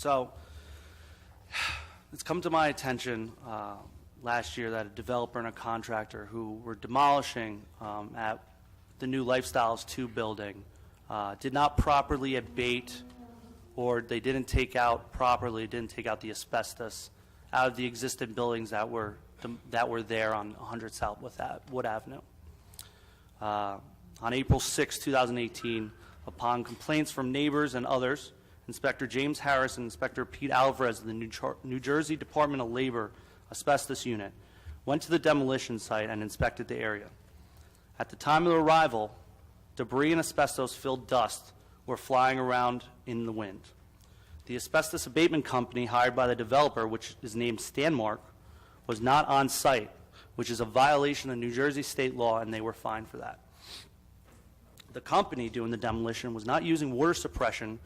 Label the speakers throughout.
Speaker 1: So it's come to my attention last year that a developer and a contractor who were demolishing at the new Lifestyles 2 building did not properly abate, or they didn't take out the asbestos out of the existing buildings that were there on 100 South Wood Avenue. On April 6, 2018, upon complaints from neighbors and others, Inspector James Harris and Inspector Pete Alvarez of the New Jersey Department of Labor Asbestos Unit went to the demolition site and inspected the area. At the time of their arrival, debris and asbestos-filled dust were flying around in the wind. The asbestos abatement company hired by the developer, which is named Stanmark, was not on site, which is a violation of New Jersey state law, and they were fined for that. The company doing the demolition was not using water suppression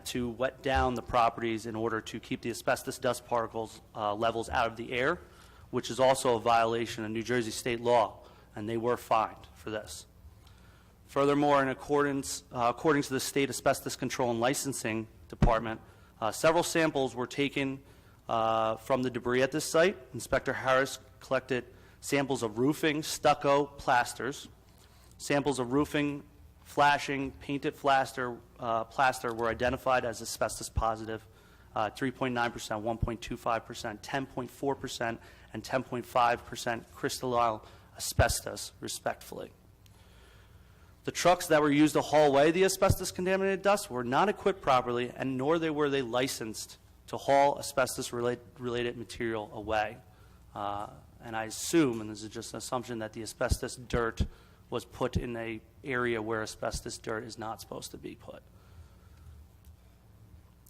Speaker 1: to wet down the properties in order to keep the asbestos dust particles levels out of the air, which is also a violation of New Jersey state law, and they were fined for this. Furthermore, in according to the State Asbestos Control and Licensing Department, several samples were taken from the debris at this site. Inspector Harris collected samples of roofing, stucco, plasters. Samples of roofing, flashing, painted plaster were identified as asbestos positive, 3.9%, 1.25%, 10.4%, and 10.5% crystalline asbestos, respectively. The trucks that were used to haul away the asbestos-contaminated dust were not equipped properly, and nor were they licensed to haul asbestos-related material away. And I assume, and this is just an assumption, that the asbestos dirt was put in an area where asbestos dirt is not supposed to be put.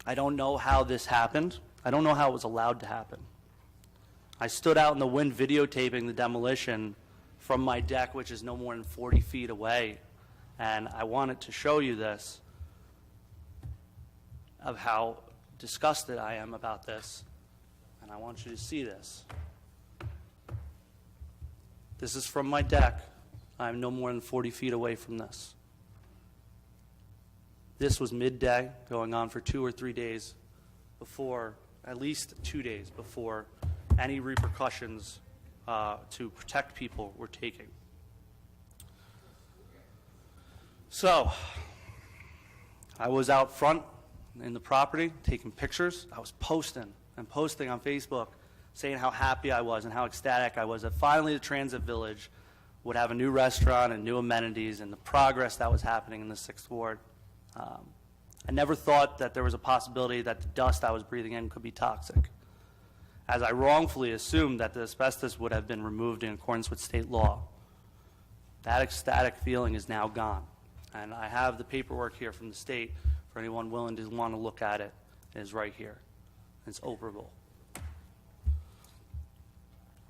Speaker 1: I don't know how this happened. I don't know how it was allowed to happen. I stood out in the wind videotaping the demolition from my deck, which is no more than 40 feet away, and I wanted to show you this, of how disgusted I am about this, and I want you to see this. This is from my deck. I'm no more than 40 feet away from this. This was midday, going on for 2 or 3 days before, at least 2 days before any repercussions to protect people were taken. So, I was out front in the property taking pictures. I was posting on Facebook saying how happy I was and how ecstatic I was that finally the Transit Village would have a new restaurant and new amenities and the progress that was happening in the 6th Ward. I never thought that there was a possibility that the dust I was breathing in could be toxic, as I wrongfully assumed that the asbestos would have been removed in accordance with state law. That ecstatic feeling is now gone, and I have the paperwork here from the state for anyone willing to want to look at it. It is right here. It's operable.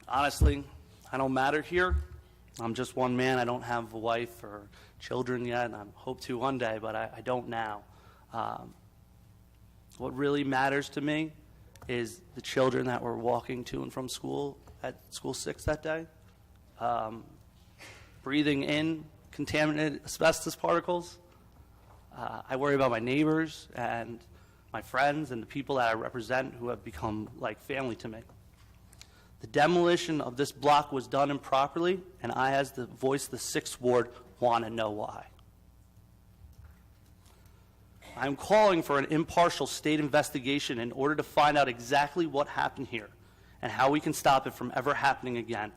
Speaker 1: Honestly, I don't matter here. I'm just one man. I don't have a wife or children yet, and I hope to one day, but I don't now. What really matters to me is the children that were walking to and from school at School 6 that day, breathing in contaminated asbestos particles. I worry about my neighbors and my friends and the people that I represent who have become like family to me. The demolition of this block was done improperly, and I, as the voice of the 6th Ward, want to know why. I'm calling for an impartial state investigation in order to find out exactly what happened here and how we can stop it from ever happening again.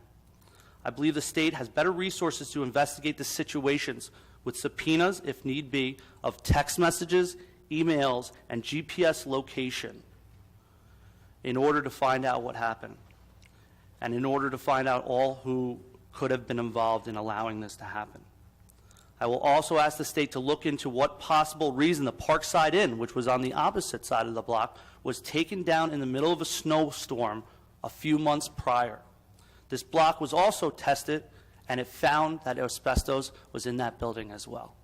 Speaker 1: I believe the state has better resources to investigate the situations with subpoenas, if need be, of text messages, emails, and GPS location in order to find out what happened, and in order to find out all who could have been involved in allowing this to happen. I will also ask the state to look into what possible reason the Parkside Inn, which was on the opposite side of the block, was taken down in the middle of a snowstorm a few months prior. This block was also tested, and it found that asbestos was in that building as well.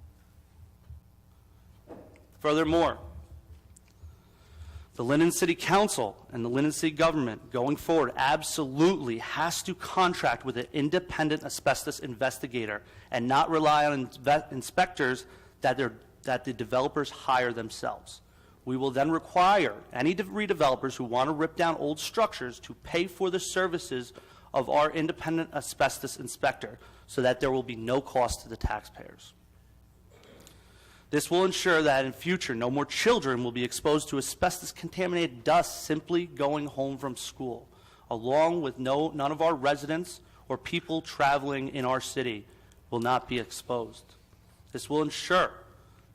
Speaker 1: Furthermore, the Linden City Council and the Linden City government going forward absolutely has to contract with an independent asbestos investigator and not rely on inspectors that the developers hire themselves. We will then require any redevelopers who want to rip down old structures to pay for the services of our independent asbestos inspector so that there will be no cost to the taxpayers. This will ensure that in future no more children will be exposed to asbestos-contaminated dust simply going home from school, along with none of our residents or people traveling in our city will not be exposed. This will ensure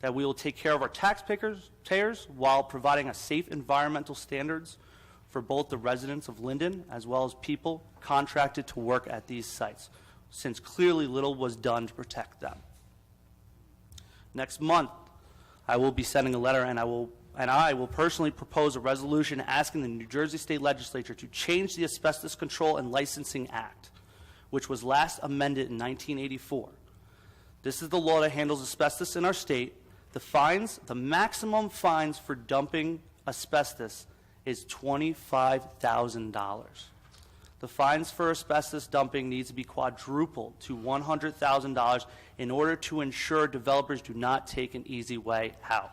Speaker 1: that we will take care of our taxpayers while providing a safe environmental standards for both the residents of Linden as well as people contracted to work at these sites, since clearly little was done to protect them. Next month, I will be sending a letter, and I will personally propose a resolution asking the New Jersey State Legislature to change the Asbestos Control and Licensing Act, which was last amended in 1984. This is the law that handles asbestos in our state. The maximum fines for dumping asbestos is $25,000. The fines for asbestos dumping needs to be quadrupled to $100,000 in order to ensure developers do not take an easy way out.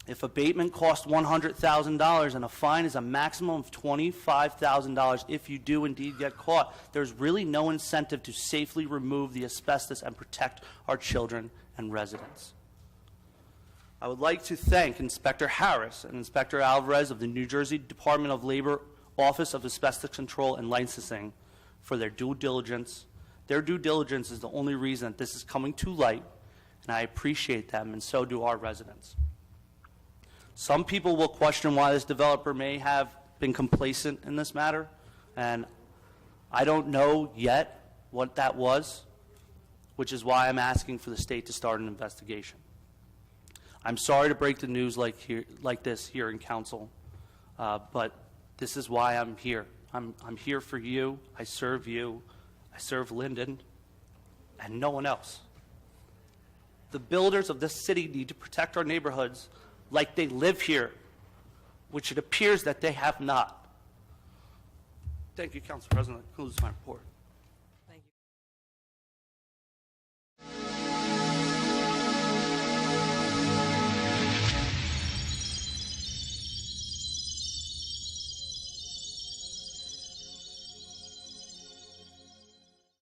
Speaker 1: If abatement costs $100,000 and a fine is a maximum of $25,000 if you do indeed get caught, there's really no incentive to safely remove the asbestos and protect our children and residents. I would like to thank Inspector Harris and Inspector Alvarez of the New Jersey Department of Labor Office of Asbestos Control and Licensing for their due diligence. Their due diligence is the only reason that this is coming to light, and I appreciate them, and so do our residents. Some people will question why this developer may have been complacent in this matter, and I don't know yet what that was, which is why I'm asking for the state to start an investigation. I'm sorry to break the news like this here in council, but this is why I'm here. I'm here for you. I serve Linden, and no one else. The builders of this city need to protect our neighborhoods like they live here, which it appears that they have not. Thank you, Council President. That concludes my report.